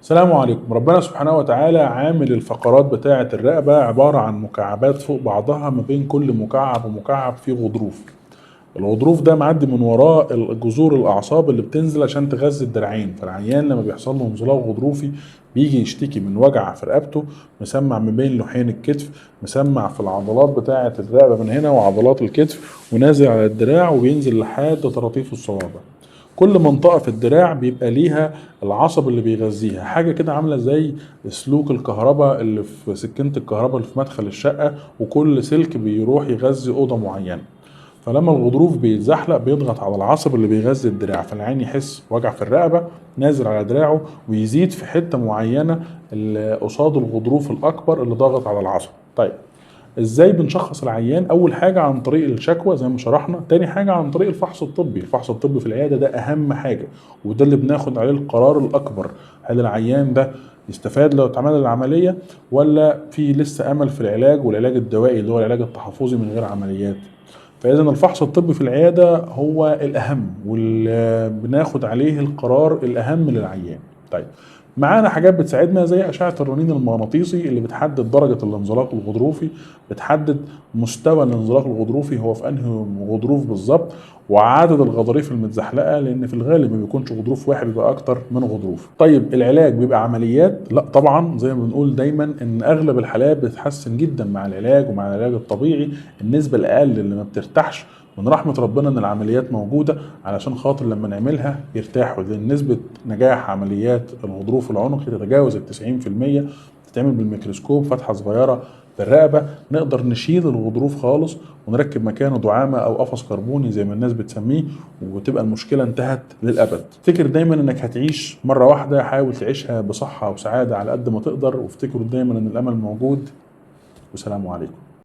السلام عليكم. ربنا سبحانه وتعالى عامل الفقرات بتاعة الرقبة عبارة عن مكعبات فوق بعضها، ما بين كل مكعب ومكعب فيه غضروف. الغضروف ده معدي من وراه جذور الأعصاب اللي بتنزل عشان تغذي الدراعين، فالعيان لما بيحصل له انزلاق غضروفي بيجي يشتكي من وجع في رقبته، مسمع ما بين لوحين الكتف، مسمع في العضلات بتاعة الرقبة من هنا وعضلات الكتف، ونازل على الدراع وبينزل لحد طراطيف الصوابع. كل منطقة في الدراع بيبقى ليها العصب اللي بيغذيها، حاجة كده عاملة زي سلوك الكهرباء اللي في سكينة الكهرباء اللي في مدخل الشقة، وكل سلك بيروح يغذي أوضة معينة. فلما الغضروف بيتزحلق بيضغط على العصب اللي بيغذي الدراع، فالعين يحس وجع في الرقبة نازل على دراعه، ويزيد في حتة معينة اللي قصاد الغضروف الأكبر اللي ضاغط على العصب. طيب، ازاي بنشخص العيان؟ اول حاجه عن طريق الشكوى زي ما شرحنا، تاني حاجه عن طريق الفحص الطبي. الفحص الطبي في العياده ده اهم حاجه، وده اللي بناخد عليه القرار الاكبر. هل العيان ده يستفاد لو اتعمل العمليه، ولا في لسه امل في العلاج والعلاج الدوائي اللي هو العلاج التحفظي من غير عمليات؟ فاذا الفحص الطبي في العياده هو الاهم، واللي بناخد عليه القرار الاهم للعيان. طيب، معانا حاجات بتساعدنا زي أشعة الرنين المغناطيسي اللي بتحدد درجة الانزلاق الغضروفي، بتحدد مستوى الانزلاق الغضروفي هو في أنهي غضروف بالظبط، وعدد الغضاريف المتزحلقة، لأن في الغالب ما بيكونش غضروف واحد، بيبقى أكتر من غضروف. طيب، العلاج بيبقى عمليات؟ لا طبعا، زي ما بنقول دايما إن أغلب الحالات بتتحسن جدا مع العلاج ومع العلاج الطبيعي. النسبة الأقل اللي ما بترتاحش من رحمة ربنا إن العمليات موجودة علشان خاطر لما نعملها يرتاحوا، لأن نسبة نجاح عمليات الغضروف العنقي تتجاوز 90%. تتعمل بالميكروسكوب فتحة صغيرة في الرقبة، نقدر نشيل الغضروف خالص ونركب مكانه دعامة أو قفص كربوني زي ما الناس بتسميه، وتبقى المشكلة انتهت للأبد. افتكر دايما إنك هتعيش مرة واحدة، حاول تعيشها بصحة وسعادة على قد ما تقدر، وافتكروا دايما إن الأمل موجود. والسلام عليكم.